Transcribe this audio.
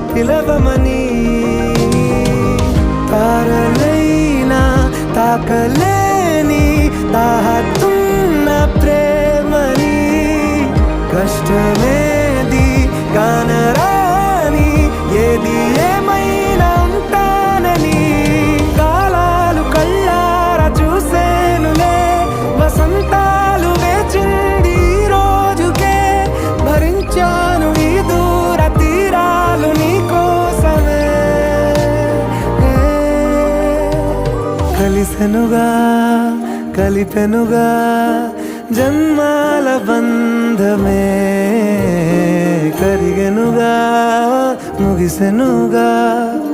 పిలవమని తారలైనా తాకలేని తాహతున్న ప్రేమని కష్టమేది కానరాని ఏది ఏమైనా ఉంటానని కాలాలు కళ్ళారా చూసేనులే వసంతాలు వేచింది ఈ రోజుకే భరించాను ఈ దూర తీరాలు నీ కోసమే కలిసెనుగా కలిపెనుగా జన్మాల బంధమే కరిగెనుగా ముగిసెనుగా